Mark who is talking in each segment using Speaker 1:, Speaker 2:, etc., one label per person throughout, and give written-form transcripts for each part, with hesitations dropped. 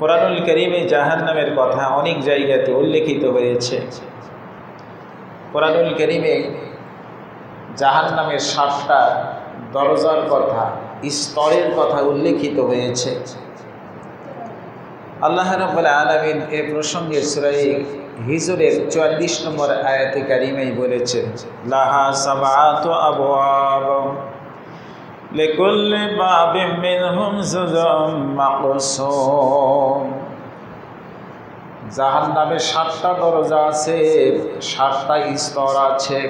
Speaker 1: কুরআনুল কারীমে জাহান্নামের কথা অনেক জায়গাতে উল্লেখিত হয়েছে। কুরআনুল কারীমে জাহান্নামের ৭টা দরজার কথা, স্তরের কথা উল্লেখিত হয়েছে। আল্লাহ রাব্বুল আলামিন এই প্রসঙ্গে সূরা হিজরের ৪৪ নম্বর আয়াতে কারিমায় বলেছেন, লাহা সাবআতু আবওয়াব লিকুল্লি বাবিন মিনহুম জুজুম মাকসুম। জাহান্নামের ৭টা দরজা আছে, ৭টা স্তর আছে।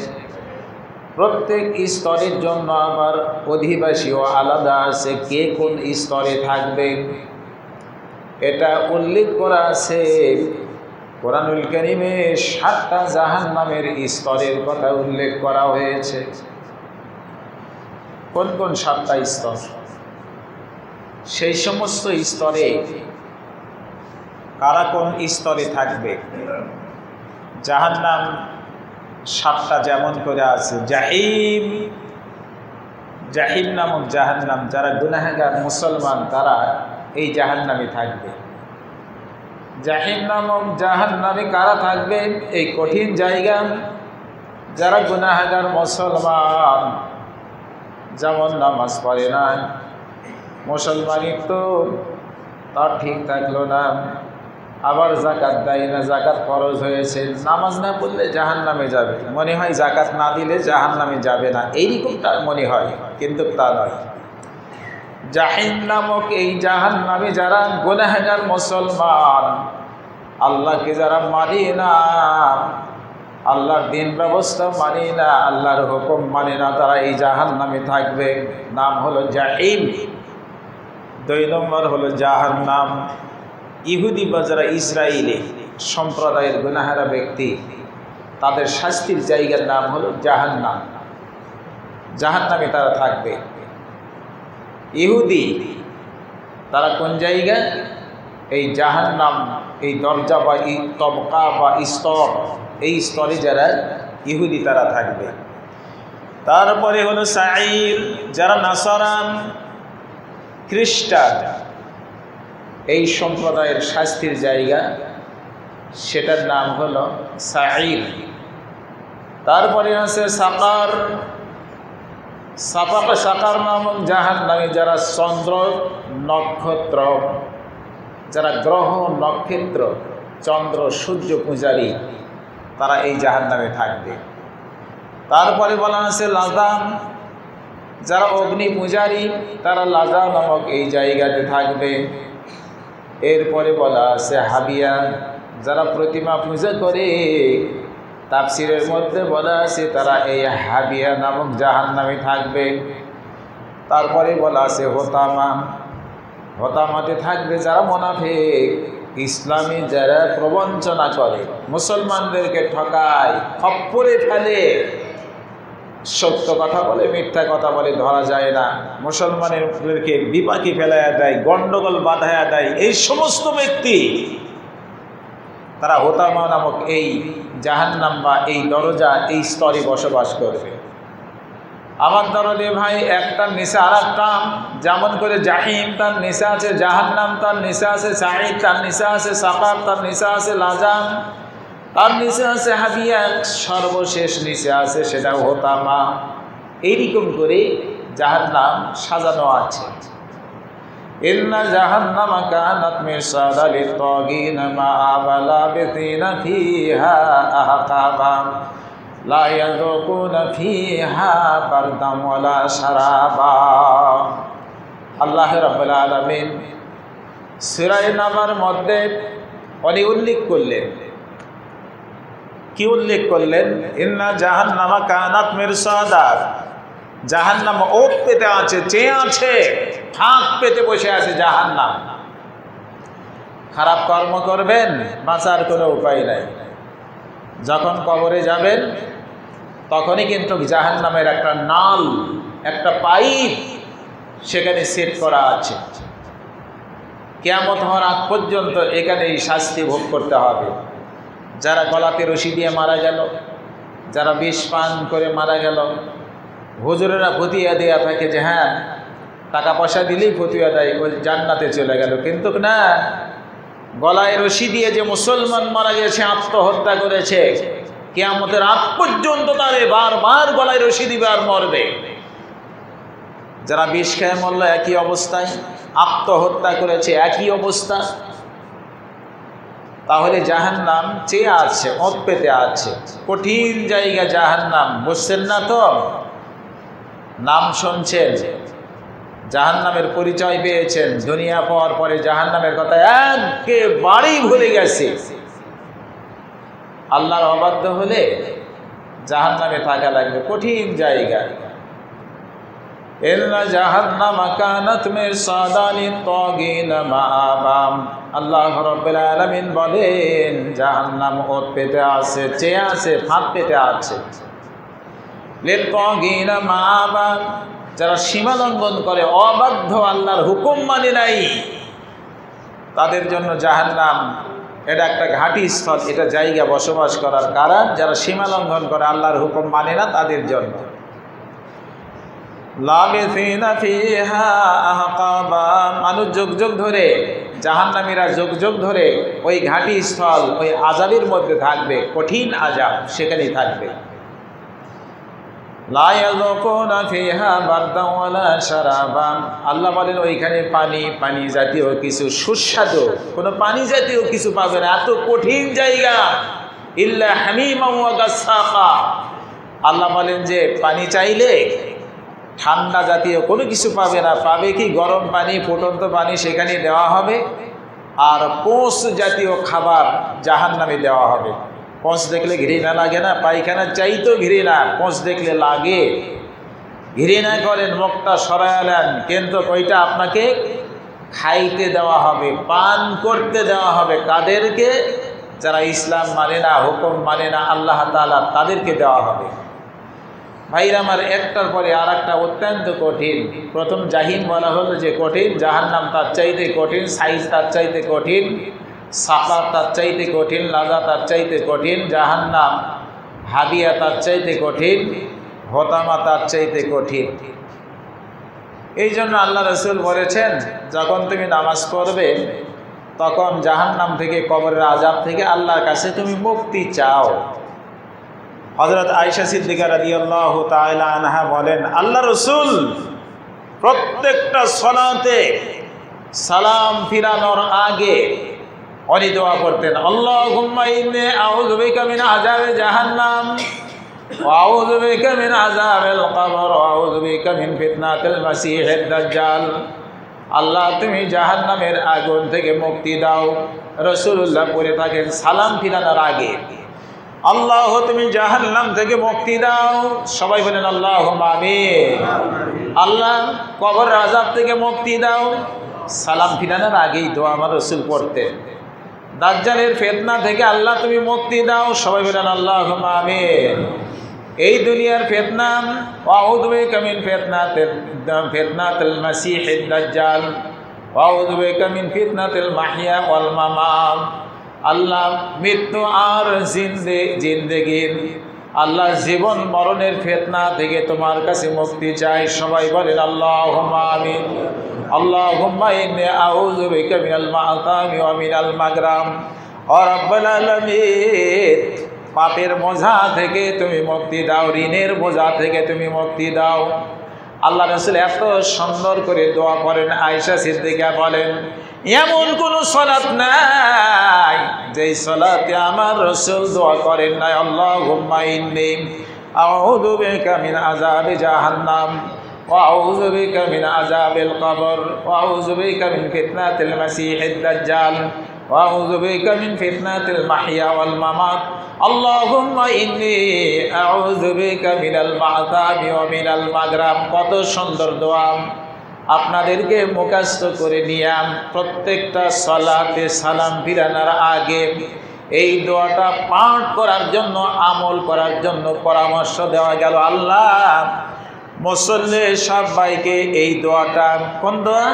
Speaker 1: প্রত্যেক স্তরের জন্য আবার অধিবাসীও আলাদা আছে, কে কোন স্তরে থাকবে এটা উল্লেখ করা আছে। কুরআনুল কারীমে ৭টা জাহান্নামের স্তরের কথা উল্লেখ করা হয়েছে। কোন কোন ৭টা স্তর? সেই সমস্ত স্তরে কারা কোন স্তরে থাকবে? জাহান্নাম ৭টা যেমন করে আছে। জাহিম, জাহিম নামক জাহান্নাম, যারা গুনাহগার মুসলমান তারা এই জাহান্নামে থাকবে। জাহিম নামক জাহান্নামে কারা থাকবে? এই কঠিন জায়গা, যারা গুনাহগার মুসলমান, যেমন নামাজ পড়ে না, মুসলমানই তো তার ঠিক থাকলো না, আবার জাকাত দেয় না, জাকাত ফরজ হয়েছে, নামাজ না পড়লে জাহান্নামে যাবে, মনে হয় জাকাত না দিলে জাহান্নামে যাবে না, এইরকমটা মনে হয়, কিন্তু তা নয়। জাহিম নামক এই জাহান্নামে যারা গুনাহগার মুসলমান, আল্লাহকে যারা মানে না, আল্লাহর দিন ব্যবস্থা মানে না, আল্লাহর হুকুম মানে না, তারা এই জাহান্নামে থাকবে। নাম হলো জাহিম। ২ নম্বর হলো জাহান্নাম ইহুদি বা যারা ইসরায়েলি সম্প্রদায়ের গুনাহগার ব্যক্তি, তাদের শাস্তির জায়গার নাম হলো জাহান্নাম। জাহান্নামে তারা থাকবে। ইহুদি তারা কোন জায়গা? এই জাহান্নাম, এই দরজা বা এই তবকা বা স্তর, এই স্তরে যারা ইহুদি তারা থাকবে। তারপরে হলো সাঈর, যারা নাসারান খ্রিস্টান, এই সম্প্রদায়ের শাস্তির জায়গা, সেটার নাম হলো সাঈর। তারপরে আছে সাকার। সাকার নামক জাহান্নামে যারা চন্দ্র নক্ষত্র, যারা গ্রহ নক্ষত্র চন্দ্র সূর্য পূজারী, তারা এই জাহান্নামে থাকবে। তারপরে বলা আছে লাজাম, যারা অগ্নি পূজারী, তারা লাজা নামক এই জায়গাতে থাকবে। এরপরে বলা আছে হাবিয়া, যারা প্রতিমা পূজা করে, তাফসিরের মধ্যে বলা আছে তারা এই হাবিয়া নামক জাহান্নামে থাকবে। তারপরে বলা আছে হোতামা, হোতামাতে থাকবে যারা মুনাফিক, ইসলামী যারা প্রবঞ্চনা করে, মুসলমানদেরকে ঠকায়, খপ্পরে ফেলে, সত্য কথা বলে মিথ্যা কথা বলে ধরা যায় না, মুসলমানদেরকে বিপাকে ফেলাইয়া দেয়, গণ্ডগোল বাঁধাইয়া দেয়, এই সমস্ত ব্যক্তি তারা হোতামা নামক এই জাহান্নাম বা এই দরজা, এই স্তরে বসবাস করবে। আমার দরদে ভাই, একটার নিচে আর একটা, যেমন করে জাহিম তার নিচে আছে জাহান্নাম, তার নিচে আছে সাঈদ, তার নিচে আছে সাকার, তার নিচে আছে লাজাম, তার নিচে আছে হাবিয়া, সর্বশেষ নিচে আছে সেটা হোতামা। এইরকম করে জাহান্নাম সাজানো আছে। ইন্না জাহান্নামা কানাত মিরসাদা লিত-তাগিনা মাআবা লাবিসিনা ফিহা আহকাবা লা ইয়াযুকুনা ফিহা বারদাম ওয়ালা শারাবা। আল্লাহ রাব্বুল আলামিন সূরা নাবার মধ্যে উনি উল্লেখ করলেন, কি উল্লেখ করলেন? ইন্না জাহান্নামা কানাত মিরসাদা, জাহান্নাম ওত পেতে আছে, চেয়ে আছে, ফাঁক পেতে বসে আছে জাহান্নাম। খারাপ কর্ম করবেন, বাঁচার কোনো উপায় নাই। যখন কবরে যাবেন তখনই কিন্তু জাহান্নামের একটা নাল, একটা পাইপ সেখানে সেট করা আছে। কিয়ামত হওয়ার আগ পর্যন্ত এখানে এই শাস্তি ভোগ করতে হবে। যারা গলাতে রশি দিয়ে মারা গেল, যারা বিষ পান করে মারা গেল, হুজুরেরা ফতিয়া দেয়া থাকে যে হ্যাঁ টাকা পয়সা দিলেই ফতুয়া দেয়, ওই জান্নাতে চলে গেল, কিন্তু না, গলায় রশি দিয়ে যে মুসলমান মারা গেছে, আত্মহত্যা করেছে, কিয়ামতের আগ পর্যন্ত তারে বারবার গলায় রশি দিবে আর মরবে। যারা বিষ খেয়ে মরল একই অবস্থায়, আত্মহত্যা করেছে একই অবস্থা। তাহলে জাহান্নাম চেয়ে আছে, ওঁত পেতে আছে, কঠিন জায়গা জাহান্নাম। বুঝছেন না তো? নাম শুনছেন, জাহান্নামের পরিচয় পেয়েছেন, দুনিয়া পাওয়ার পরে জাহান্নামের কথা একেবারেই ভুলে গেছে। আল্লাহর অবাধ্য হলে জাহান্নামে থাকা লাগবে, কঠিন জায়গা। ইন্না জাহান্নামা কানাত মিরসাদালিত তাগিনা মাআবাম। আল্লাহ রাব্বুল আলামিন বলেন জাহান্নাম ওত পেতে আছে, চেয়ে আছে, ফাঁদ পেতে আছে। লিত তাগিনা মাআবাম, যারা সীমা লঙ্ঘন করে, অবাধ্য, আল্লাহর হুকুম মানে নাই, তাদের জন্য জাহান্নাম এটা একটা ঘাঁটি স্থল, এটা জায়গা বসবাস করার কারণ। যারা সীমা লঙ্ঘন করে, আল্লাহর হুকুম মানে না, তাদের জন্য। লাবিথিনা ফিহা আহকাবা, মানুষ যুগ যুগ ধরে, জাহান্নামীরা যুগ যুগ ধরে ওই ঘাঁটি স্থল, ওই আযাবের মধ্যে থাকবে, কঠিন আযাব সেখানেই থাকবে। লা ইয়াযুকুনা ফিহা বারদান ওয়ালা শারাবা, আল্লাহ বলেন ওইখানে পানি জাতীয় কিছু সুস্বাদু কোনো পানি জাতীয় কিছু পাবে না, এত কঠিন জায়গা। ইল্লা হামিমান ওয়া গাসসাকা, আল্লাহ বলেন যে পানি চাইলে ঠান্ডা জাতীয় কোনো কিছু পাবে না, পাবে কি গরম পানি, ফুটন্ত পানি সেখানে দেওয়া হবে। আর পোষ জাতীয় খাবার জাহান্নামে দেওয়া হবে। পোষ দেখলে ঘৃণা লাগে না? পায়খানা চাইতেও ঘৃণা, পোষ দেখলে লাগে, ঘৃণা করেন, মুখটা সরালেন, কিন্তু ওইটা আপনাকে খাইতে দেওয়া হবে, পান করতে দেওয়া হবে। কাদেরকে? যারা ইসলাম মানে না, হুকুম মানে না আল্লাহ তাআলা, তাদেরকে দেওয়া হবে। ভাইরা আমার, একটার পরে আর একটা অত্যন্ত কঠিন। প্রথম জাহিম বলা হলো যে কঠিন, জাহান্নাম তার চাইতে কঠিন, সাইজ তার চাইতে কঠিন, সাকার তার চাইতে কঠিন, লাজা তার চাইতে কঠিন, জাহান্নাম হাবিয়া তার চাইতে কঠিন, হতামা তার চাইতে কঠিন। এই জন্য আল্লাহ রাসূল বলেছেন, যখন তুমি নামাজ পড়বে তখন জাহান্নাম থেকে, কবরের আযাব থেকে আল্লাহর কাছে তুমি মুক্তি চাও। হযরত আয়েশা সিদ্দিকা রাদিয়াল্লাহু তাআলা আনহা বলেন, আল্লাহ রাসূল প্রত্যেকটা সালাতে সালাম ফিরানোর আগে উনি দোয়া করতেন, আল্লাহুম্মা ইন্নী আউযু বিকা মিন আযাবি জাহান্নাম ওয়া আউযু বিকা মিন আযাবিল কবর ওয়া আউযু বিকা মিন ফিতনাতিল মাসীহিদ দাজ্জাল। আল্লাহ তুমি জাহান্নামের আগুন থেকে মুক্তি দাও। রাসূলুল্লাহ পড়ে থাকেন সালাম ফিরানোর আগে, আল্লাহ তুমি জাহান্নাম থেকে মুক্তি দাও। সবাই বলেন আল্লাহুম্মা আমিন। আল্লাহ কবরের আযাব থেকে মুক্তি দাও। সালাম ফিরানোর আগেই দোয়া আমার রাসূল পড়তেন। দাজ্জালের ফিতনা থেকে আল্লাহ তুমি মুক্তি দাও। সবাই বলেন আল্লাহুম্মা আমিন। এই দুনিয়ার ফিতনা, ওয়া আউযু বিকা মিন ফিতনাতিল মাসীহিদ দাজ্জাল ওয়া আউযু বিকা মিন ফিতনাতিল মাহইয়া ওয়াল মামাত। আল্লাহ মৃত্যু আর জিন্দেগির, আল্লাহ জীবন মরণের ফিতনা থেকে তোমার কাছে মুক্তি চাই। সবাই বলেন আল্লাহুম্মা আমিন। আল্লাহুম্মা ইন্নী আউযু বিকা মিনাল মাআতামি ওয়া মিনাল মাগরাম। ও রব্বুল আলামিন, পাপের বোঝা থেকে তুমি মুক্তি দাও, ঋণের বোঝা থেকে তুমি মুক্তি দাও। আল্লাহ রাসূল এত সুন্দর করে দোয়া করেন। আয়েশা সিদ্দিকা বলেন, এমন কোন সালাত নাই যেই সালাতে আমার রাসূল দোয়া করেন নাই, আল্লাহুম্মা ইন্নী আউযু বিকা মিন আযাবি জাহান্নাম ওয়া আউযু বিকা মিন আযাবিল কবর ওয়া আউযু বিকা মিন ফিতনাতিল মাসীহিদ দাজ্জাল ওয়া আউযু বিকা মিন ফিতনাতিল মাহইয়া ওয়াল মামাত। আল্লাহুম্মা ইন্নী আউযু বিকা মিনাল মাআতামি ওয়া মিনাল মাগরাম। কত সুন্দর দোয়া! আপনাদেরকে মুখস্থ করে নিয়াম, প্রত্যেকটা সালাতে সালাম ফিরানোর আগে এই দোয়াটা পাঠ করার জন্য, আমল করার জন্য পরামর্শ দেওয়া গেল। আল্লাহ মুসল্লি সবাইকে এই দোয়াটা, কোন দোয়া?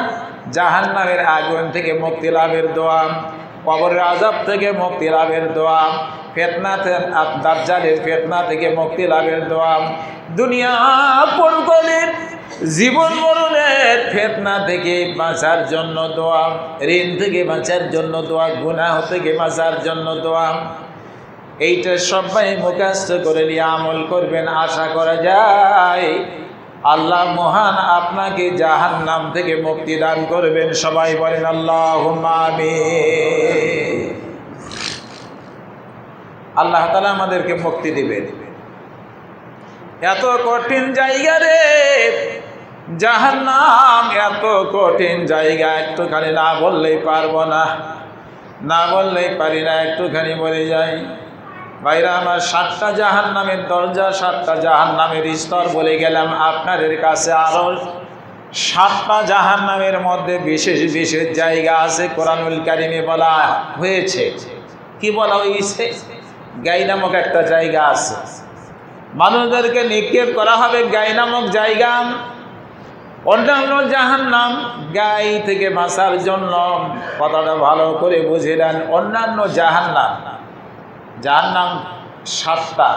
Speaker 1: জাহান্নামের আগুন থেকে মুক্তি লাভের দোয়া, কবরের আযাব থেকে মুক্তি লাভের দোয়া, ফিতনাতে দাজ্জালের ফিতনা থেকে মুক্তি লাভের দোয়া, দুনিয়া পরকালের জীবন মরণের ফিতনা থেকে বাঁচার জন্য দোয়া, ঋণ থেকে বাঁচার জন্য দোয়া, গুনাহ থেকে বাঁচার জন্য দোয়া। এইটা সবাই মুখস্থ করে নিয়ে আমল করবেন। আশা করা যায় আল্লাহ মহান আপনাকে জাহান্নাম থেকে মুক্তি দান করবেন। সবাই বলেন আল্লাহুম্মা আমিন। আল্লাহ তাআলা আমাদেরকে মুক্তি দিবেন। এত কঠিন জায়গা রে জাহান্নাম, এত কঠিন জায়গা, একটুখানি না বললেই পারবো না, না বললেই পারি না, একটুখানি বলে যাই। ভাইরা আমার, 7টা জাহান্নামের দরজা, 7টা জাহান্নামের স্তর বলে গেলাম। আপনাদের কাছে আরো 7টা জাহান্নামের মধ্যে বিশেষ বিশেষ জায়গা আছে, কোরআনুল কারিমে বলা হয়েছে। কি বলা হয়েছে? গাই নামক একটা জায়গা আছে, মানুষদেরকে নিক্ষেপ করা হবে গাই নামক জায়গা। অন্যান্য জাহান্নাম, গাই থেকে বাঁচার জন্য কথাটা ভালো করে বুঝে নেন। অন্যান্য জাহান্নাম, জাহান্নাম 7টা,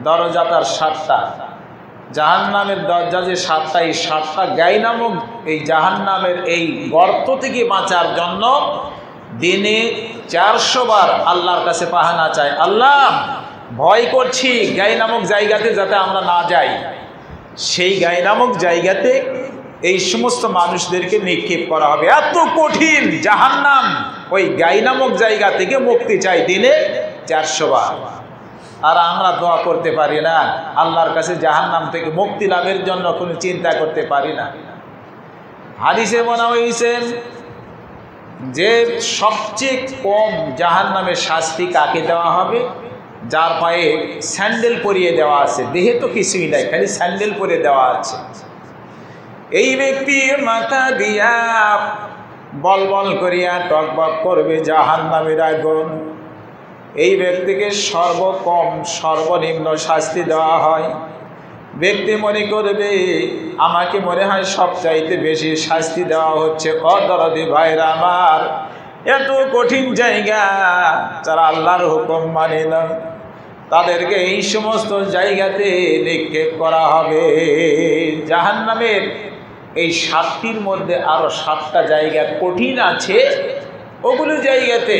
Speaker 1: দরজা তার 7টা, জাহান্নামের দরজা যে 7টা, এই 7টা গাই নামক এই জাহান্নামের এই গর্ত থেকে বাঁচার জন্য দিনে 400 বার আল্লাহর কাছে পাহানা চায়, আল্লাহ ভয় করছি গাই নামক জায়গাতে যাতে আমরা না যাই। সেই গাই নামক জায়গাতে এই সমস্ত মানুষদেরকে নিক্ষেপ করা হবে। এত কঠিন জাহান্নাম, ওই গাই নামক জায়গা থেকে মুক্তি চাই দিনে 400 বার। আর আমরা দোয়া করতে পারি না আল্লাহর কাছে জাহান্নাম থেকে মুক্তি লাভের জন্য, কোনো চিন্তা করতে পারি না। হাদিসে বলা হয়েছে যে সবচেয়ে কম জাহান্নামের শাস্তি কাকে দেওয়া হবে? যার পায়ে স্যান্ডেল পরিয়ে দেওয়া আছে, দেহে তো কিছুই নাই, খালি স্যান্ডেল পরে দেওয়া আছে। এই ব্যক্তির মাথা দিয়া বল বল করিয়া টকবক করবে জাহান্নামের আগুন। এই ব্যক্তিকে সর্বকম সর্বনিম্ন শাস্তি দেওয়া হয়। ব্যক্তি মনে করবে আমাকে মনে হয় সবচাইতে বেশি শাস্তি দেওয়া হচ্ছে। অদরদি ভাইরা আমার, এত কঠিন জায়গা, যারা আল্লাহর হুকুম মানে না তাদেরকে এই সমস্ত জায়গাতে নিক্ষেপ করা হবে। জাহান্নামের এই 7টির মধ্যে আরো 7টা জায়গা কঠিন আছে, ওগুলো জায়গাতে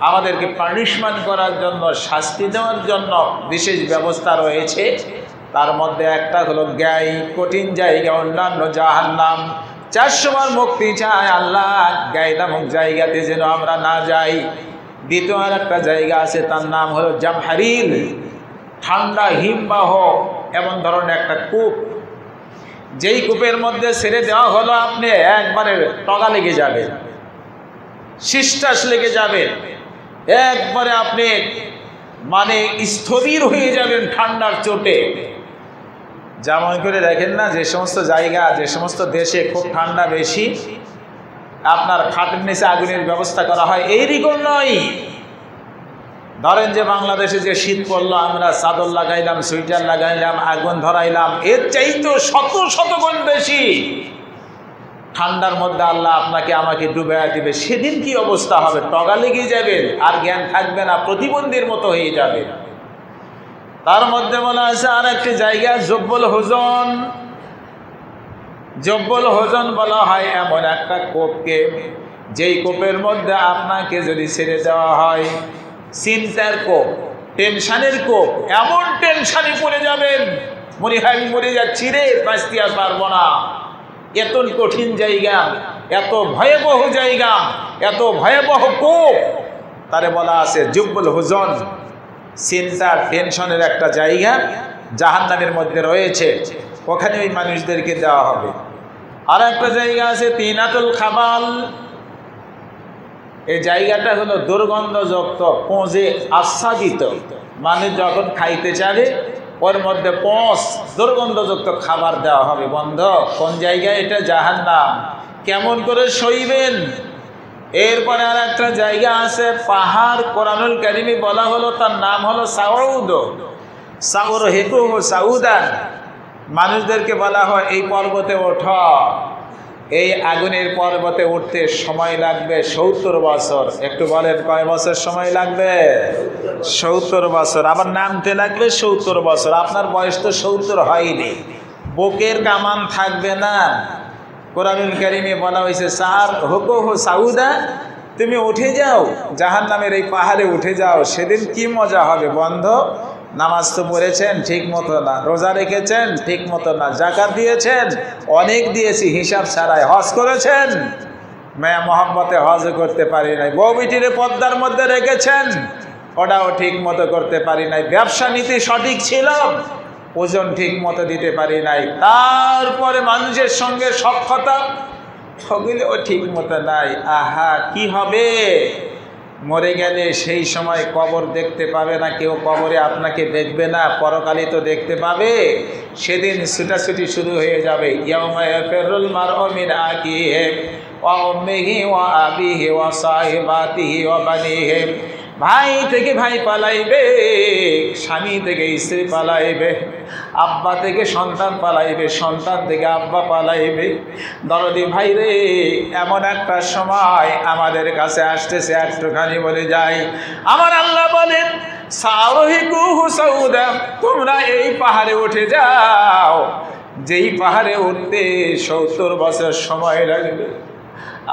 Speaker 1: আমাদেরকে পানিশমেন্ট করার জন্য, শাস্তি দেওয়ার জন্য বিশেষ ব্যবস্থা রয়েছে। তার মধ্যে একটা হলো গাই, কঠিন জায়গা, অন্যান্য জাহান্নাম। 400 বার মুক্তি চায় আল্লাহ গাই নামক জায়গাতে যেন আমরা না যাই। দ্বিতীয় আর একটা জায়গা আছে, তার নাম হলো জামহারির, ঠান্ডা হিমবাহ এমন ধরনের একটা কূপ। যেই কূপের মধ্যে ছেড়ে দেওয়া হলো, আপনি একবারে টগা লেগে যাবে, শিষ্টাস লেগে যাবে, একবারে আপনি মানে স্থবির হয়ে যাবেন ঠান্ডার চোটে। যেমন করে দেখেন না, যে সমস্ত জায়গা, যে সমস্ত দেশে খুব ঠান্ডা বেশি, আপনার খাটের নিচে আগুনের ব্যবস্থা করা হয়, এইরকম নয়। ধরেন যে বাংলাদেশে যে শীত পড়লো, আমরা চাদর লাগাইলাম, সোয়েটার লাগাইলাম, আগুন ধরাইলাম, এর চাইতে শত শত গুণ বেশি ঠান্ডার মধ্যে আল্লাহ আপনাকে আমাকে ডুবে দিবে। সেদিন কি অবস্থা হবে? টগা লেগে যাবেন, আর জ্ঞান থাকবে না, প্রতিবন্ধীর মতো হয়ে যাবে। তার মধ্যে বলা আছে আর একটি জায়গা জব্বল হোজন। জব্বল হোজন বলা হয় এমন একটা কূপকে, যেই কূপের মধ্যে আপনাকে যদি ছেড়ে দেওয়া হয়, চিন্তার কূপ, টেনশনের কূপ, এমন টেনশনে পড়ে যাবেন মনে হয় আমি মরে যাচ্ছি রে, বাঁচতে আর পারবো না। এত কঠিন জায়গা, এত ভয়াবহ জায়গা, এত ভয়াবহ কূপ, তারে বলা আছে জব্বল হোজন। চিন্তার টেনশনের একটা জায়গা জাহান্নামের মধ্যে রয়েছে, ওখানে ওই মানুষদেরকে দেওয়া হবে। আর একটা জায়গা আছে তিনাতুল খাবাল। এই জায়গাটা হলো দুর্গন্ধযুক্ত, পোঁজে আচ্ছাদিত। মানুষ যখন খাইতে চাবে ওর মধ্যে পোঁজ, দুর্গন্ধযুক্ত খাবার দেওয়া হবে। বন্ধ কোন জায়গায়? এটা জাহান্নাম। কেমন করে সইবেন? এরপরে আর একটা জায়গা আছে পাহাড়, কোরআনুল কারিমে বলা হলো তার নাম হলো সাউদ। সাউর হেতু সাউদান। মানুষদেরকে বলা হয় এই পর্বতে ওঠো, এই আগুনের পর্বতে উঠতে সময় লাগবে 70 বছর। একটু বলেন কয় বছর সময় লাগবে? 70 বছর। আবার নামতে লাগবে 70 বছর। আপনার বয়স তো 70 হয়নি, বুকের কামান থাকবে না। কোরআনুল কারীমে বলা হয়েছে সার হুকুহু সাউদা, তুমি উঠে যাও জাহান্নামের এই পাহাড়ে উঠে যাও। সেদিন কি মজা হবে বন্ধ। নামাজ তো পড়েছেন ঠিক মতো না, রোজা রেখেছেন ঠিক মতো না, যাকাত দিয়েছেন অনেক দিয়েছি হিসাব ছাড়াই, হজ করেছেন মেয়া মোহাম্মতে হজ করতে পারি নাই, বউ বিটিরে পর্দার মধ্যে রেখেছেন ওটাও ঠিক মতো করতে পারি নাই, ব্যবসা নীতি সঠিক ছিল ওজন ঠিক মতো দিতে পারি নাই, তারপরে মানুষের সঙ্গে সখ্যতা ওগুলো ঠিক মতো নাই। আহা কি হবে, মরে গেলে সেই সময় কবর দেখতে পাবে না কেউ, কবরে আপনাকে দেখবে না, পরকালে তো দেখতে পাবে। সেদিন ছুটাছুটি শুরু হয়ে যাবে। ইয়াউমা ইয়াফিরুল মারউ মিন আখিহি ওয়া উম্মিহি ওয়া আবিহি ওয়া সাহিবাতিহি ওয়া বানিহি, ভাই থেকে ভাই পালাইবে, স্বামী থেকে স্ত্রী পালাইবে, আব্বা থেকে সন্তান পালাইবে, সন্তান থেকে আব্বা পালাইবে। দরদি ভাই রে, এমন একটা সময় আমাদের কাছে আসতেছে, একটুখানি বলে যাই। আমার আল্লাহ বলেন সারহিকুহু সাউদা, তোমরা এই পাহাড়ে উঠে যাও, যেই পাহাড়ে উঠতে 70 বছর সময় লাগবে,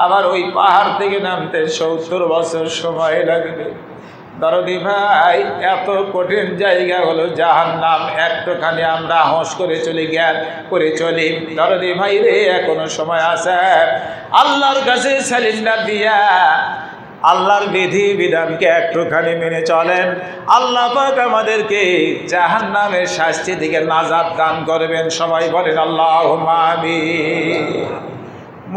Speaker 1: আবার ওই পাহাড় থেকে নামতে 70 বছর সময় লাগবে। দরদি ভাই, এত কঠিন জায়গা হলো জাহান্নাম, একটুখানি আমরা হোঁশ করে চলি, জ্ঞান করে চলি। দরদি ভাই রে, এখনো সময় আছে, আল্লাহর কাছে সিলিন্ডার দিয়া আল্লাহর বিধি বিধানকে একটুখানি মেনে চলেন। আল্লাহ পাক আমাদেরকে জাহান্নামের শাস্তি থেকে নাজাত দান করবেন। সবাই বলেন আল্লাহুম্মা আমিন।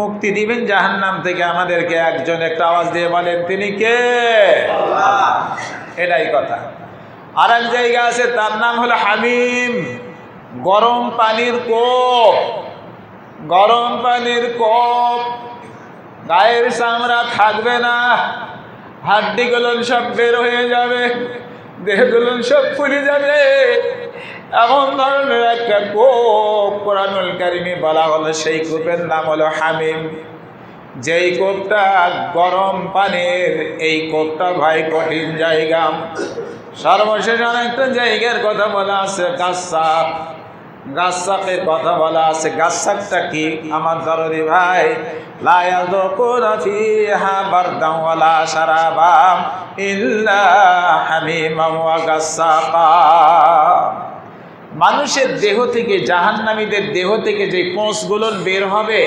Speaker 1: মুক্তি দিবেন জাহান্নাম থেকে আমাদেরকে। একজন একটা আওয়াজ দিয়ে বলেন তিনি কে? আল্লাহ। এটাই কথা। আর এক জায়গা আছে, তার নাম হলো হামিম, গরম পানির কোপ। গরম পানির কোপ, গায়ের চামড়া থাকবে না, হাড্ডিগুলো সব বের হয়ে যাবে, দেহগুলো সব ফুলে যাবে, এমন ধরনের একটা কোপ কোরআনুল কারীমে বলা হলো। সেই কোপের নাম হলো হামিম। যেই কোপটা গরম পানির, এই কোপটা ভাই কঠিন জায়গা। সর্বশেষ অনেকটা জায়গার কথা বলা আছে, গাছসাক, গাছসাকের কথা বলা আছে। গাছসাকটা কি আমার দরদি ভাই? লা ইয়াযুকুনা ফিহা বারদান ওয়ালা শারাবাম ইল্লা হামিমান ওয়া গাসসাকা। মানুষের দেহ থেকে, জাহান্নামীদের দেহ থেকে যে পোঁছগুলো বের হবে,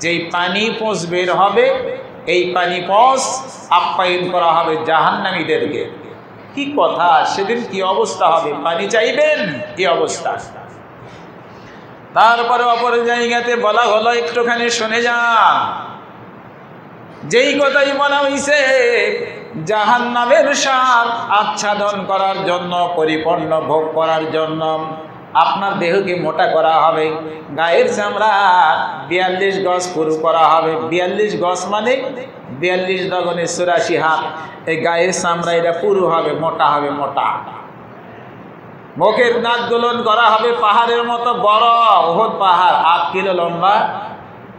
Speaker 1: যেই পানি পোঁছ বের হবে, এই পানি পোঁছ আপ্যায়ন করা হবে জাহান্নামীদেরকে। কি কথা, সেদিন কি অবস্থা হবে, পানি চাইবেন কি অবস্থা। তারপরে অপর জায়গাতে বলা হলো, একটুখানি শুনে যান, যেই কথাই বলা হয়েছে জাহান্নামের স্বাদ আচ্ছাদন করার জন্য, পরিপূর্ণ ভোগ করার জন্য আপনার দেহকে মোটা করা হবে। গায়ের চামড়া 42 গজ পুরু করা হবে। 42 গজ মানে 42 দগনে 84 হাত। এই গায়ের চামড়া এটা পুরু হবে, মোটা হবে, মোটা। মুখের নাক গুলন করা হবে পাহাড়ের মতো বড়, উহুদ পাহাড় 8 কিলো লম্বা।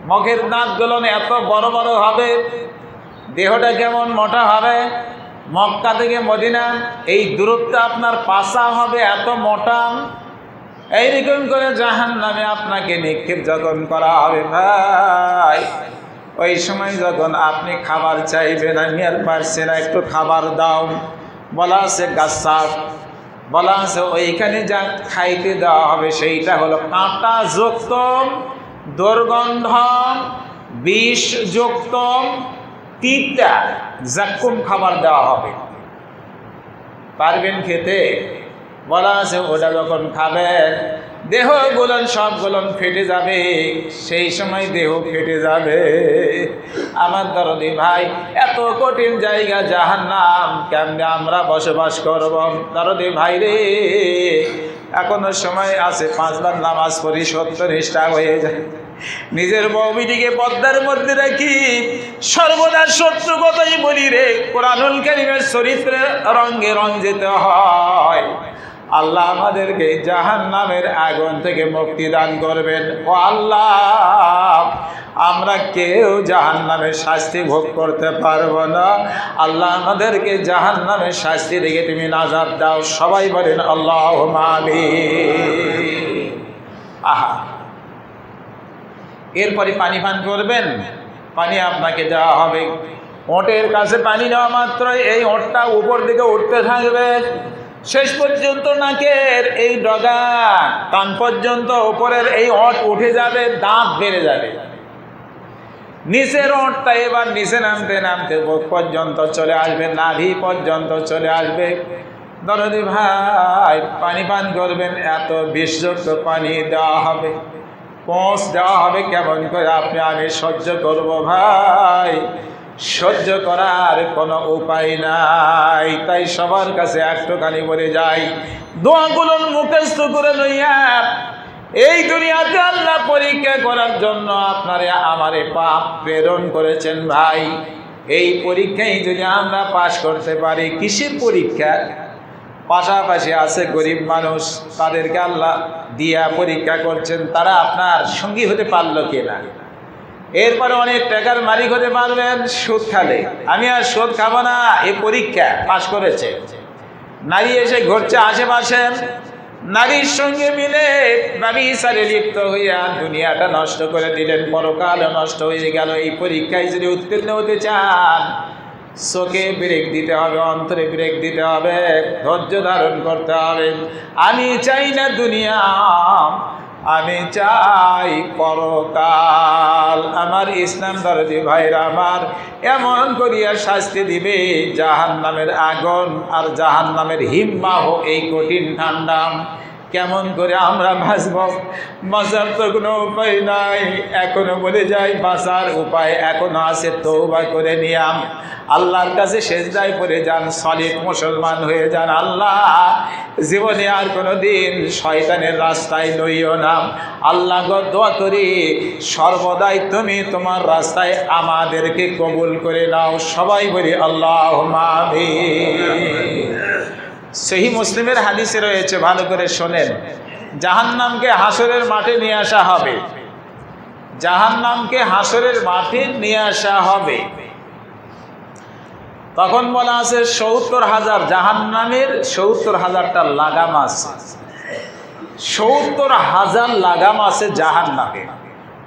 Speaker 1: মুখের নাক গুলন এত বড় বড় হবে। দেহটা কেমন মোটা হবে, মক্কা থেকে মদিনা এই দূরত্ব আপনার পাশা হবে, এত মোটা। এইরকম করে জাহান্নামে আপনাকে নিক্ষেপ যখন করা হবে ভাই, ওই সময় যখন আপনি খাবার চাইবেন, আমি আর পারছি না, একটু খাবার দাও, বলা আছে গাছসাক, বলা আছে ওইখানে যা খাইতে দেওয়া হবে সেইটা হলো কাঁটা যুক্ত, দুর্গন্ধ, বিষযুক্ত, তিতা জাক্কুম খাবার দেওয়া হবে। পারবেন খেতে? বলা আছে ওটা যখন খাবেন দেহগুলো সবগুলো ফেটে যাবে, সেই সময় দেহ ফেটে যাবে। আমার দরদি ভাই, এত কঠিন জায়গা জাহান্নাম, কেমনে আমরা বসবাস করব? দরদি ভাই রে, এখনো সময় আছে, 5 বার নামাজ পড়ি, 70 নিষ্ঠা হয়ে যায়। নিজের বউবিটিকে পর্দার মধ্যে রাখি, সর্বদা সত্য কথাই বলি রে। কোরআনুল কারীমের চরিত্রে রঙে রং যেতে হয়। আল্লাহ আমাদেরকে জাহান্নামের আগুন থেকে মুক্তি দান করবেন। ও আল্লাহ, আমরা কেউ জাহান্নামের শাস্তি ভোগ করতে পারবো না। আল্লাহ আমাদেরকে জাহান্নামের শাস্তি থেকে তুমি নাজাত দাও। সবাই বলেন আল্লাহুম্মা আমিন। আহা, এরপরে পানি পান করবেন, পানি আপনাকে দেওয়া হবে। ওটের কাছে পানি নেওয়া মাত্র এই ওটটা উপর দিকে উঠতে থাকবে, শেষ পর্যন্ত নাকের এই ডগা কান পর্যন্ত উপরের এই ওট উঠে যাবে, দাঁত বেড়ে যাবে। নিচের ওটটা এবার নিচে নামতে নামতে বুক পর্যন্ত চলে আসবে, নাভি পর্যন্ত চলে আসবে। দরদি ভাই, পানি পান করবেন, এত বিষযুক্ত পানি দেওয়া হবে, পৌঁছ দেওয়া হবে, কেমন করে আপনি আমি সহ্য করব ভাই? সহ্য করার কোনো উপায় নাই। তাই সবার কাছে একটুখানি বলে যাই, দোয়াগুলো মুখস্থ করে লইয়া এই দুনিয়াতে আল্লাহ পরীক্ষা করার জন্য আপনারে আমারে পাপ প্রেরণ করেছেন ভাই। এই পরীক্ষায় যদি আমরা পাশ করতে পারি, কিসের পরীক্ষা? পাশাপাশি আছে গরিব মানুষ, তাদেরকে আল্লাহ দিয়া পরীক্ষা করছেন, তারা আপনার সঙ্গী হতে পারলো কিনা। এরপরে অনেক টাকার মালিক হতে পারবেন সুদ খালে, আমি আর সুদ খাবো না, এই পরীক্ষা পাশ করেছে। নারী এসে ঘুরছে আশেপাশে, নারীর সঙ্গে মিলে ব্যভিচারে লিপ্ত হইয়া দুনিয়াটা নষ্ট করে দিলেন, পরকাল নষ্ট হয়ে গেল। এই পরীক্ষায় যদি উত্তীর্ণ হতে চান, চোখে ব্রেক দিতে হবে, অন্তরে ব্রেক দিতে হবে, ধৈর্য ধারণ করতে হবে। আমি চাই না দুনিয়া, আমি চাই পরকাল। আমার ইসলাম দরদি ভাইরা আমার, এমন করিয়া শাস্তি দিবে জাহান্নামের আগুন আর জাহান্নামের হিম্মাহ, এই কঠিন ঠান্ডা। কেমন করে আমরা বাঁচব? বাঁচার তো কোনো উপায় নাই। এখনো বলে যাই, বাঁচার উপায় এখনো আছে, তওবা করে নিয়াম, আল্লাহর কাছে সেজদায় পড়ে যান, সলিড মুসলমান হয়ে যান। আল্লাহ, জীবনে আর কোনো দিন শয়তানের রাস্তায় লইও না। আল্লাহ গো, দোয়া করি সর্বদাই তুমি তোমার রাস্তায় আমাদেরকে কবুল করে নাও। সবাই বলি আল্লাহুম্মা আমিন। সহিহ মুসলিমের হাদিসে রয়েছে, ভালো করে শোনেন, জাহান্নামকে হাসরের মাঠে নিয়ে আসা হবে, জাহান্নামকে হাসরের মাঠে নিয়ে আসা হবে। তখন বলা আছে ৭০,০০০, জাহান্নামের ৭০,০০০টা লাগাম আছে, ৭০,০০০ লাগাম আছে জাহান্নামে।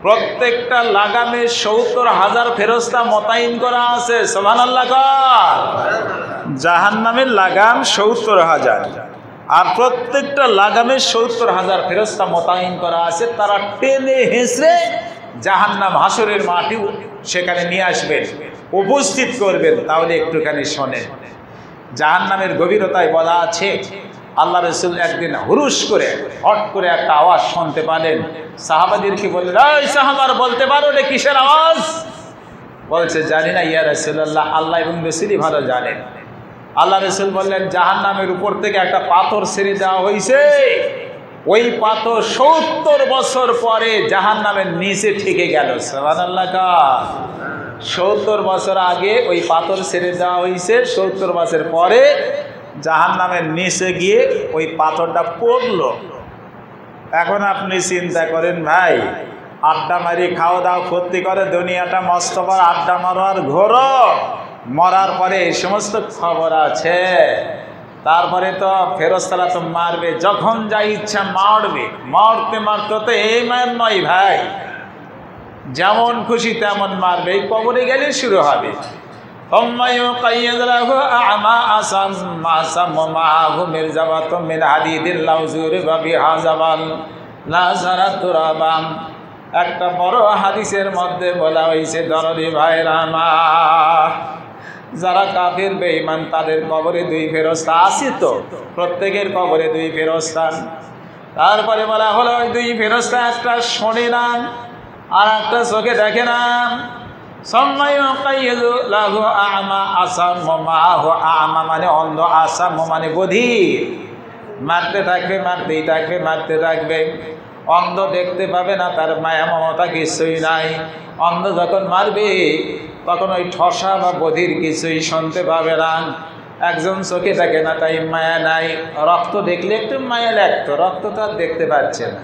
Speaker 1: প্রত্যেকটা লাগামে ৭০,০০০ ফেরেশতা মোতায়েন করা আছে। সুবহানাল্লাহ। জাহান্নামের লাগাম ৭০,০০০, আর প্রত্যেকটা লাগামে ৭০,০০০ ফেরেশতা মোতায়েন করা আছে। তারা টেনে হেঁচড়ে জাহান্নাম হাসরের মাঠে সেখানে নিয়ে আসবেন, উপস্থিত করবেন। তাহলে একটুখানি শোনেন, জাহান্নামের গভীরতায় বলা আছে, আল্লাহ রাসূল একদিন হুরুস করে হট করে একটা আওয়াজ শুনতে পেলেন। সাহাবাদেরকে বললেন, এই সাহাবার, বলতে পারো রে কিসের আওয়াজ? বলছে, জানি না ইয়া রাসূলুল্লাহ, আল্লাহ এবং রাসূলই ভালো জানেন। আল্লাহ রাসূল বললেন, জাহান্নামের উপর থেকে একটা পাথর ছেড়ে দেওয়া হয়েছে, ওই পাথর ৭০ বছর পরে জাহান্নামের নিচে ঠেকে গেল। সুবহানাল্লাহ। ৭০ বছর আগে ওই পাথর ছেড়ে দেওয়া হয়েছে, ৭০ বছর পরে জাহান্নামের নিচে গিয়ে ওই পাথরটা পড়লো। এখন আপনি চিন্তা করেন ভাই, আড্ডা মারি খাওয়া দাওয়া ফুর্তি করে দুনিয়াটা মস্ত বড়, আড্ডা মারো আর ঘোরো, মরার পরে এই সমস্ত খবর আছে। তারপরে তো ফেরেশতারা তো মারবে, যখন যা ইচ্ছা মারবে, মারতে মারতে তো এই মান নয় ভাই, যেমন খুশি তেমন মারবে। এই কবরে গেলে শুরু হবে, একটা বড় হাদিসের মধ্যে বলা হয়েছে, দরদি ভাইরা আমার, যারা কাফির বেঈমান তাদের কবরে 2 ফেরেশতা আছে, তো প্রত্যেকের কবরে 2 ফেরেশতা। তারপরে বলা হলো, ওই 2 ফেরেশতা একটা শোনে না আর একটা চোখে দেখে না। মানে অন্ধ, আসাম মানে বধির, মারতে থাকবে, মারতেই থাকবে, মারতে থাকবে। অন্ধ দেখতে পাবে না, তার মায়া মমতা কিছুই নাই। অন্ধ যখন মারবে তখন ওই ঠসা বা বধির কিছুই শুনতে পাবে না। একজন চোখে থাকে না, তাই মায়া নাই। রক্ত দেখলে একটু মায়া লাগতো, রক্ত তো আর দেখতে পাচ্ছে না।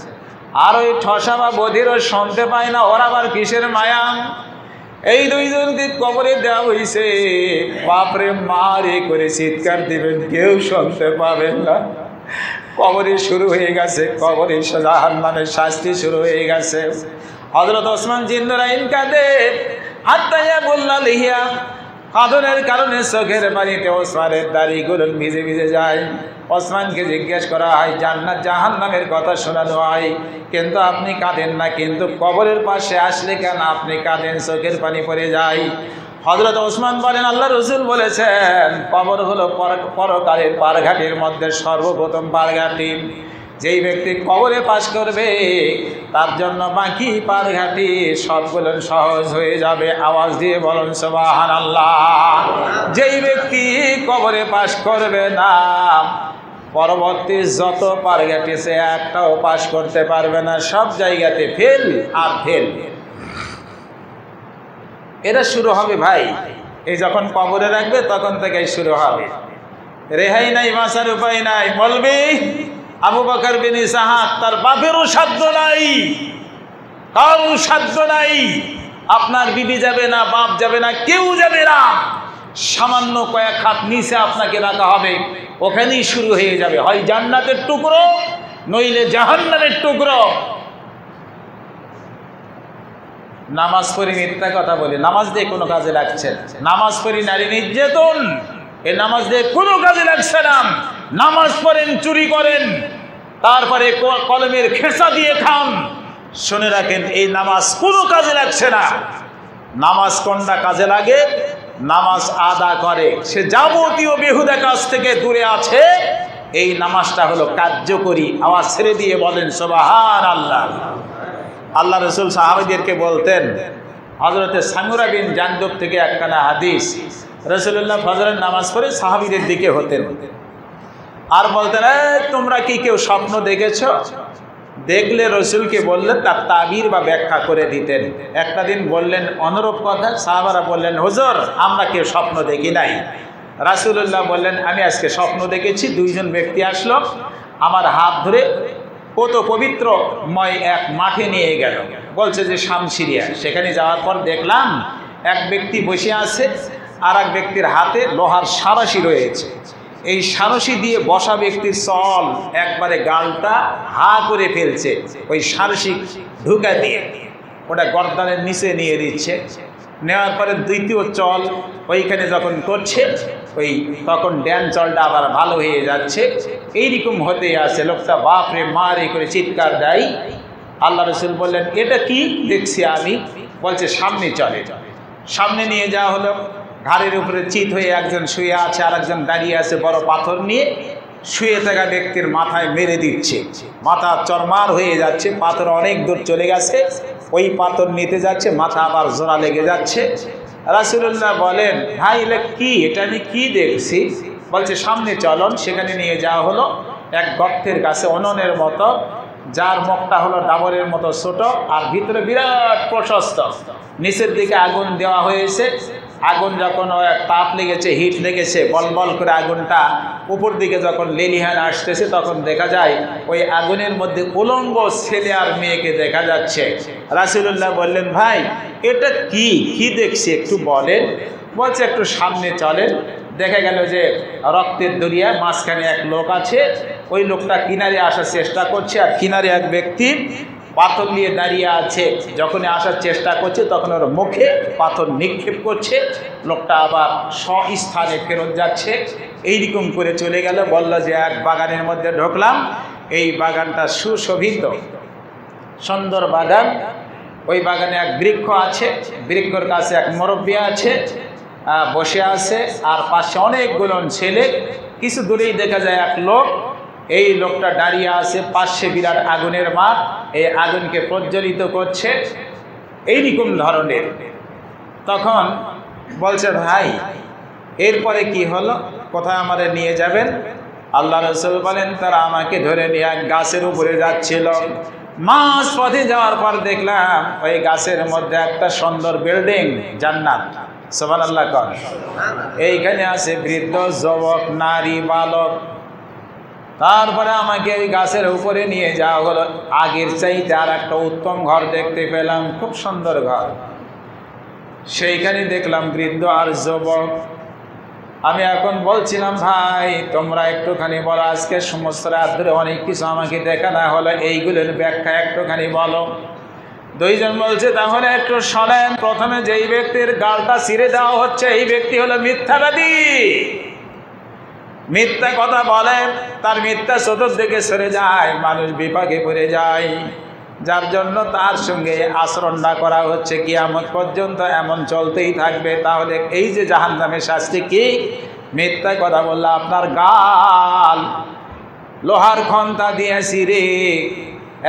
Speaker 1: আর ওই ঠসা বা বধিরও শুনতে পায় না, ওর আবার কিসের মায়া? এই 2 জনকে কবরে দেওয়া হয়েছে, বাপরে মারে করে চিৎকার দিবেন, কেউ শুনতে পাবেন না। কবরে শুরু হয়ে গেছে, কবরে জাহান্নামের শাস্তি শুরু হয়ে গেছে। হযরত ওসমান জিন্নুরাইন কাঁদে, হাত্তাইয়া বললা লিহিয়া, কাঁদনের কারণে চোখের পানিতে ওসমানের দাড়িগুলো ভিজে ভিজে যায়। ওসমানকে জিজ্ঞেস করা হয়, জান্নাত জাহান্নামের কথা শোনানো হয়, কিন্তু আপনি কাঁদেন না, কিন্তু কবরের পাশে আসলে কেন আপনি কাঁদেন, চোখের পানি পড়ে যায়? হযরত ওসমান বলেন, আল্লাহ রাসূল বলেছেন কবর হলো পরকালের পারঘাটির মধ্যে সর্বপ্রথম পারঘাটি। যেই ব্যক্তি কবরে পাশ করবে তার জন্য বাকি পারঘাটি সবগুলো সহজ হয়ে যাবে। আওয়াজ দিয়ে বলুন সুবহানাল্লাহ। যেই ব্যক্তি কবরে পাশ করবে না, পরবর্তী যত পারঘাটি সে একটাও পাশ করতে পারবে না, সব জায়গাতে ফেল আর ফেল। এটা শুরু হবে ভাই, এই যখন কবরে রাখবে তখন থেকেই শুরু হবে। রেহাই নাই, বাঁচার উপায় নাই। বলবি আবু বকর বিন ইসহাক, তার বাপেরও সাধ্য নাই, কারোর সাধ্য নাই। আপনার বিবি যাবে না, বাপ যাবে না, কেউ যাবে না। সামান্য কয়েক হাত নিচে আপনাকে রাখা হবে, ওখানেই শুরু হয়ে যাবে হয় জান্নাতের টুকরো নইলে জাহান্নামের টুকরো। নামাজ পড়ি, মিথ্যা কথা বলি, নামাজ দিয়ে কোনো কাজে লাগছে না। নামাজ পড়ি নারী নির্যাতন, এই নামাজ দিয়ে কোনো কাজে লাগছে না। নামাজ পড়েন, চুরি করেন, তারপরে কলমের খেসা দিয়ে খান, শুনে রাখেন এই নামাজ কোনো কাজে লাগছে না। নামাজ কোনটা কাজে লাগে? নামাজ আদা করে সে যাবতীয় বেহুদা কাজ থেকে দূরে আছে, এই নামাজটা হলো কার্যকরী। আওয়াজ ছেড়ে দিয়ে বলেন সুবহানাল্লাহ। আল্লাহ রাসূল সাহাবীদেরকে বলতেন, হযরতে সামুরা বিন জানদুব থেকে একখানা হাদিস, রাসূলুল্লাহ ফজরের নামাজ পড়ে সাহাবীদের দিকে হতেন আর বলতেন, তোমরা কি কেউ স্বপ্ন দেখেছো? দেখলে রসুলকে বললেন তার তাবির বা ব্যাখ্যা করে দিতেন। একটা দিন বললেন অনুরূপ কথা, সাহাবারা বললেন, হুজুর আমরা কেউ স্বপ্ন দেখি নাই। রাসূলুল্লাহ বললেন, আমি আজকে স্বপ্ন দেখেছি। দুইজন ব্যক্তি আসলো, আমার হাত ধরে কত পবিত্রময় এক মাঠে নিয়ে গেল, বলছে যে শামসিরিয়া। সেখানে যাওয়ার পর দেখলাম এক ব্যক্তি বসে আছে, আর এক ব্যক্তির হাতে লোহার সারাশি রয়েছে। এই সারসি দিয়ে বসা ব্যক্তির চল একবারে গালটা হা করে ফেলছে, ওই সারসি ঢুকা দিয়ে ওটা গর্দানের নিচে নিয়ে দিচ্ছে। নেওয়ার পরে দ্বিতীয় চল ওইখানে যখন করছে, ওই তখন ড্যান চলটা আবার ভালো হয়ে যাচ্ছে। এইরকম হতেই আছে। লোকটা বাপরে মারে করে চিৎকার দেয়। আল্লাহ রাসূল বললেন, এটা কি দেখছি আমি? বলছে সামনে চলে। সামনে নিয়ে যাওয়া হলো। ঘাড়ের উপরে চিত হয়ে একজন শুয়ে আছে, আর একজন দাঁড়িয়ে আছে বড় পাথর নিয়ে। শুয়ে থাকা ব্যক্তির মাথায় মেরে দিচ্ছে, মাথা চরমার হয়ে যাচ্ছে, পাথর অনেক দূর চলে গেছে। ওই পাথর নিতে যাচ্ছে, মাথা আবার জোড়া লেগে যাচ্ছে। রাসূলুল্লাহ বলেন, ভাই এটা কি? এটা আমি কি দেখছি? বলছে সামনে চলন। সেখানে নিয়ে যাওয়া হলো এক গর্তের কাছে, উনুনের মতো, যার মুখটা হলো ডাবরের মতো ছোট আর ভিতরে বিরাট প্রশস্ত। নিচের দিকে আগুন দেওয়া হয়েছে। আগুন যখন তাপ লেগেছে, হিট লেগেছে, বল বল করে আগুনটা উপর দিকে যখন লেলিহান আসতেছে, তখন দেখা যায় ওই আগুনের মধ্যে উলঙ্গ ছেলে আর মেয়েকে দেখা যাচ্ছে। রাসূলুল্লাহ বললেন, ভাই এটা কি কি দেখছি একটু বলেন? বলছে একটু সামনে চলেন। দেখা গেল যে রক্তের দরিয়া মাঝখানে এক লোক আছে। ওই লোকটা কিনারে আসার চেষ্টা করছে, আর কিনারে এক ব্যক্তি পাথর নিয়ে দাঁড়িয়ে আছে। যখনই আসার চেষ্টা করছে তখন ওর মুখে পাথর নিক্ষেপ করছে। লোকটা আবার স্বস্থানে ফেরত যাচ্ছে। এইরকম করে চলে গেল। বলল যে এক বাগানের মধ্যে ঢুকলাম। এই বাগানটা সুশোভিত, সুন্দর বাগান। ওই বাগানে এক বৃক্ষ আছে, বৃক্ষর কাছে এক মুরব্বী আছে, বসে আছে, আর পাশে অনেকগুলো ছেলে। কিছু দূরেই দেখা যায় এক লোক। এই লোকটা দাঁড়িয়ে আছে, পাশে বিরাট আগুনের মাঠ, এই আগুনকে প্রজ্বলিত করছে, এইরকম ধরনের। তখন বলছে, ভাই এরপরে কি হলো? কোথায় আমাদের নিয়ে যাবেন? আল্লাহ রাসূল বলেন, তারা আমাকে ধরে নিয়ে এক গাছের উপরে যাচ্ছিল। মাঝ পথে যাওয়ার পর দেখলাম ওই গাছের মধ্যে একটা সুন্দর বিল্ডিং, জান্নাত। সুবহানাল্লাহ কর। এইখানে আছে বৃদ্ধ, যুবক, নারী, বালক। তারপরে আমাকে ওই গাছের উপরে নিয়ে যাওয়া হলো। আগের চাইতে আর একটা উত্তম ঘর দেখতে পেলাম, খুব সুন্দর ঘর। সেইখানে দেখলাম বৃদ্ধ আর যুবক। আমি এখন বলছিলাম ভাই তোমরা একটুখানি বলো, আজকে সমস্ত রাত ধরে অনেক কিছু আমাকে দেখানো হলো, এইগুলোর ব্যাখ্যা একটুখানি বলো। দুইজন বলছে তাহলে একটু শোনেন। প্রথমে যেই ব্যক্তির গালটা ছিঁড়ে দেওয়া হচ্ছে এই ব্যক্তি হলো মিথ্যাবাদী, মিথ্যা কথা বলে, তার মিথ্যা চতুর্দিকে সরে যায়, মানুষ বিপাকে পড়ে যায়, যার জন্য তার সঙ্গে আচরণটা করা হচ্ছে কিয়ামত পর্যন্ত এমন চলতেই থাকবে। তাহলে এই যে জাহান্নামের শাস্তি কি? মিথ্যা কথা বললে আপনার গাল লোহার খন্তা দিয়ে ছিঁড়ে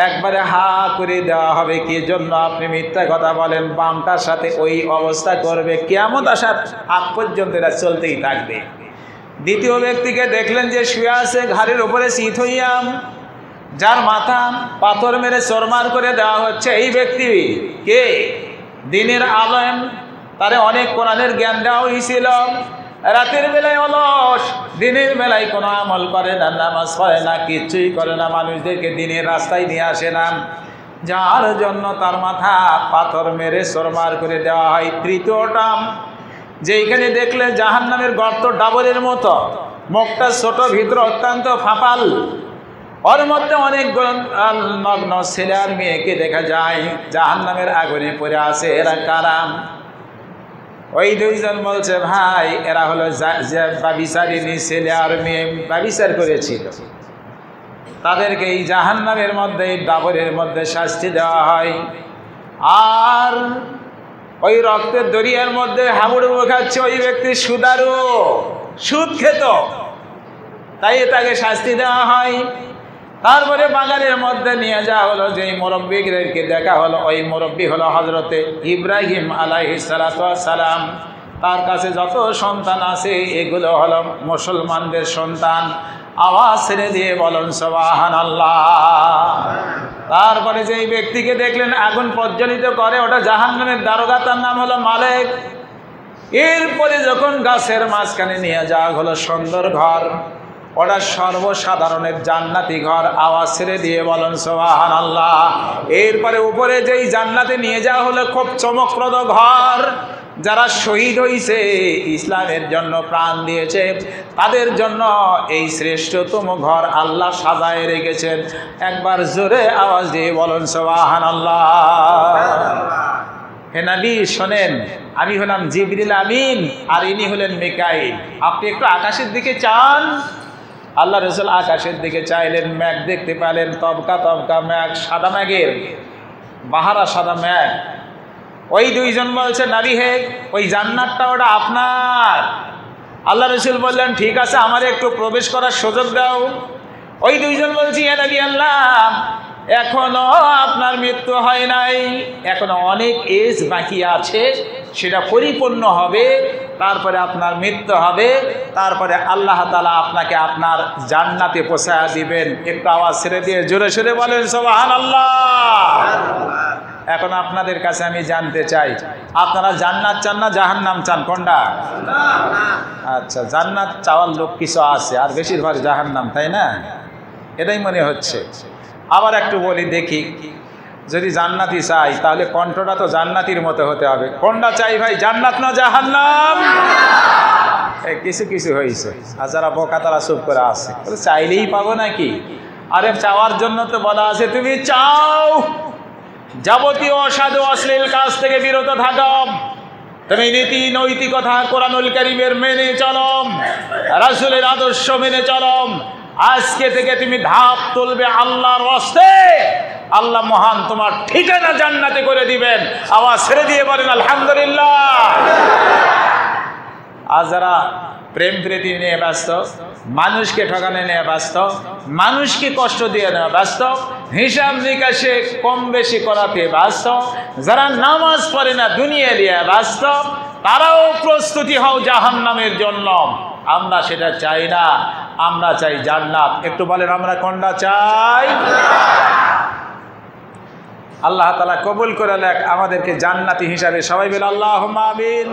Speaker 1: একবারে হা করে দেওয়া হবে। কি জন্য আপনি মিথ্যা কথা বলেন? বামটার সাথে ওই অবস্থা করবে, কিয়ামত আসার আগ পর্যন্ত এটা চলতেই থাকবে। দ্বিতীয় ব্যক্তিকে দেখলেন যে শুয়ে আছে ঘাড়ের উপরে চিত হইয়াম, যার মাথা পাথর মেরে চরমার করে দেওয়া হচ্ছে। এই ব্যক্তি কে? দিনের আলেম, তারে অনেক কোরআনের জ্ঞান দেওয়া হয়েছিল, রাতের বেলায় অলস, দিনের বেলায় কোনো আমল করে না, নামাজ পড়ে না, কিচ্ছুই করে না, মানুষদেরকে দিনের রাস্তায় নিয়ে আসে না, যার জন্য তার মাথা পাথর মেরে চরমার করে দেওয়া হয়। তৃতীয়টা, যেইখানে দেখলে জাহান্নামের গর্ত ডাবরের মতো, মুখটা ছোট, ভিতর অত্যন্ত ফাঁপাল, ওর মধ্যে অনেক নগ্ন ছেলে আর মেয়েকে দেখা যায় জাহান্নামের আগুনে পড়ে আছে। এরা কারাম? ওই দুইজন বলছে ভাই এরা হলো ব্যভিচারিণী ছেলে আর মেয়ে, ব্যভিচার করেছিল, তাদেরকে এই জাহান্নামের মধ্যে, ডাবরের মধ্যে শাস্তি দেওয়া হয়। আর ওই রক্তের দরিয়ার মধ্যে হাবুডুবু খাচ্ছে ওই ব্যক্তি সুদারু, সুদ খেত, তাই তাকে শাস্তি দেওয়া হয়। তারপরে বাগানের মধ্যে নিয়ে যাওয়া হলো, যেই মুরব্বীদেরকে দেখা হলো, ওই মুরব্বী হলো হজরতে ইব্রাহিম আলাইহিস সালাম। তার কাছে যত সন্তান আছে এগুলো হলো মুসলমানদের সন্তান। আওয়াজ ছেড়ে দিয়ে বলুন সুবহানাল্লাহ। তারপরে যেই ব্যক্তিকে দেখলেন আগুন প্রজ্বলিত করে, ওটা জাহান্নামের দারোগা, তার নাম হলো মালিক। এরপরে যখন গাছের মাঝখানে নিয়ে যাওয়া হলো সুন্দর ঘর, ওটা সর্বসাধারণের জান্নাতি ঘর। আওয়াজ ছেড়ে দিয়ে বলেন সুবহানাল্লাহ। এরপরে উপরে যেই জান্নাতে নিয়ে যাওয়া হলো খুব চমকপ্রদ ঘর, যারা শহীদ হয়েছে, ইসলামের জন্য প্রাণ দিয়েছে, তাদের জন্য এই শ্রেষ্ঠতম ঘর আল্লাহ সাজায় রেখেছেন। একবার জোরে আওয়াজ দিয়ে বলেন সুবহানাল্লাহ। হে নবী শোনেন, আমি হলাম জিবরিল আমিন আর ইনি হলেন মিকাইল। আপনি একটু আকাশের দিকে চান। আল্লাহ রাসূল আকাশের দিকে চাইলেন, মেঘ দেখতে পেলেন, তবকা তবকা মেঘ, সাদা মেঘের বাহারা, সাদা মেঘ। ওই দুইজন বলছে নবী হে, ওই জান্নাতটা ওটা আপনার। আল্লাহ রাসূল বললেন ঠিক আছে, আমার একটু প্রবেশ করার সুযোগ দাও। ওই দুইজন বলছে ইয়া নবী আল্লাহ, এখনো আপনার মৃত্যু হয় নাই, এখনো অনেক এজ বাকি আছে, সেটা পরিপূর্ণ হবে, তারপরে আপনার মৃত্যু হবে, তারপরে আল্লাহ তাআলা আপনাকে আপনার জান্নাতে পৌঁছায়া দিবেন। একটু আওয়াজ ছেড়ে দিয়ে জোরে সোরে বলেন সুবহানাল্লাহ। এখন আপনাদের কাছে আমি জানতে চাই, আপনারা জান্নাত চান না জাহান্নাম চান? কোনটা? আচ্ছা, জান্নাত চাওয়ার লোক কিছু আছে, আর বেশিরভাগ জাহান্নাম, তাই না? এটাই মনে হচ্ছে। আবার একটু বলি দেখি, যদি জান্নাতি চাই তাহলে কণ্ঠটা তো জান্নাতির মতো হতে হবে। কোনটা চাই ভাই, জান্নাত না জাহান্নাম? কিছু কিছু হয়েছে, আর যারা বোকা তারা চুপ করে আছে, চাইলেই পাবো নাকি? আরে চাওয়ার জন্য তো বলা আছে তুমি চাও, যাবতীয় অসাধু অশ্লীল কাজ থেকে বিরত থাকো, তুমি নীতি নৈতিকতা কোরআনুল কারীমের মেনে চলো, রাসূলের আদর্শ মেনে চলো, আজকে থেকে তুমি ধাপ তুলবে আল্লাহর রাস্তে, আল্লাহ মহান তোমার ঠিকানা জান্নাতে করে দিবেন। আওয়াজ ছেড়ে দিয়ে বলেন আলহামদুলিল্লাহ। আর যারা প্রেম প্রীতি নিয়ে ব্যস্ত, মানুষকে ঠকানো নিয়ে ব্যস্ত, মানুষকে কষ্ট দিয়ে নেওয়া ব্যস্ত, হিসাব নিকাশে কম বেশি করাতে ব্যস্ত, যারা নামাজ পড়ে না দুনিয়া নিয়ে ব্যস্ত, তারাও প্রস্তুতি হও জাহান্নামের জন্য। আমরা সেটা চাই না, আমরা চাই জান্নাত। একটু বলেন আমরা কোনটা চাই? আল্লাহ তাআলা কবুল করে নেক আমাদেরকে জান্নাতি হিসাবে। সবাই বলে আল্লাহুম্মা আমিন।